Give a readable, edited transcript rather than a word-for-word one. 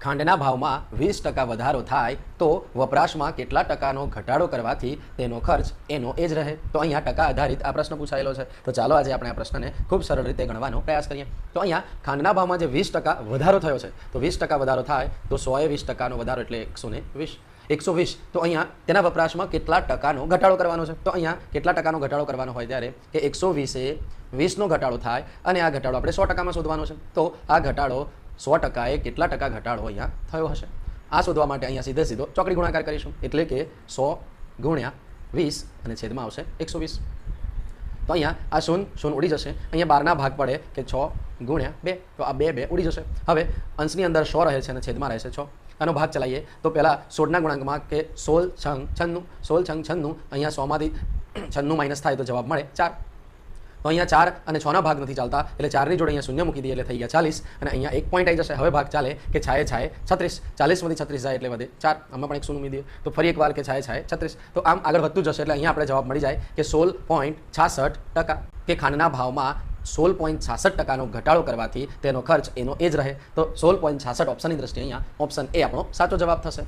ખાંડના ભાવમાં 20% વધારો થાય તો વપરાશમાં કેટલા ટકાનો ઘટાડો કરવાથી તેનો ખર્ચ એનો એ જ રહે? તો અહીંયા ટકા આધારિત આ પ્રશ્ન પૂછાયેલો છે. તો ચાલો આજે આપણે આ પ્રશ્નને ખૂબ સરળ રીતે ગણવાનો પ્રયાસ કરીએ. તો અહીંયા ખાંડના ભાવમાં જે 20% વધારો થયો છે, તો 20% વધારો થાય તો 120%નો વધારો એટલે 120. 120 તો અહીંયા તેના વપરાશમાં કેટલા ટકાનો ઘટાડો કરવાનો છે? તો અહીંયા કેટલા ટકાનો ઘટાડો કરવાનો હોય ત્યારે કે 120 એ 20નો ઘટાડો થાય અને આ ઘટાડો આપણે 100%માં શોધવાનો છે. તો આ ઘટાડો 100%એ કેટલા ટકા ઘટાડો અહીંયા થયો હશે? આ શોધવા માટે અહીંયા સીધો ચોકડી ગુણાકાર કરીશું. એટલે કે 100 ગુણ્યા 20 અને છેદમાં આવશે 120. તો અહીંયા આ શૂન્ય ઉડી જશે. અહીંયા 12ના ભાગ પડે કે 6 ગુણ્યા 2, તો આ 2 ઉડી જશે. હવે અંશની અંદર 100 રહે છે અને છેદમાં રહે છે 6. આનો ભાગ ચલાવીએ તો પહેલાં 16ના ગુણાંકમાં કે 16 છંગ 96, 16 છંગ 96. અહીંયા 100માંથી 96 માઇનસ થાય તો જવાબ મળે 4. તો અહીંયા 4 અને 6ના ભાગ નથી ચાલતા એટલે 4ની જોડે અહીંયા શૂન્ય મૂકી દઈએ એટલે થઈ ગયા 40 અને અહીંયા 1 પોઈન્ટ આવી જશે. હવે ભાગ ચાલે કે છાએ 36, 40માંથી 36 જાય એટલે વધે 4. આમાં પણ 1 શૂન્ય મૂકી દઈએ તો ફરી એકવાર કે છાએ 36. તો આમ આગળ વધતું જશે એટલે અહીંયા આપણે જવાબ મળી જાય કે 16.66%. કે ખાંડના ભાવમાં 16.66%નો ઘટાડો કરવાથી તેનો ખર્ચ એનો એ જ રહે. તો 16.66 ઓપ્શનની દ્રષ્ટિએ અહીંયા ઓપ્શન એ આપણો સાચો જવાબ થશે.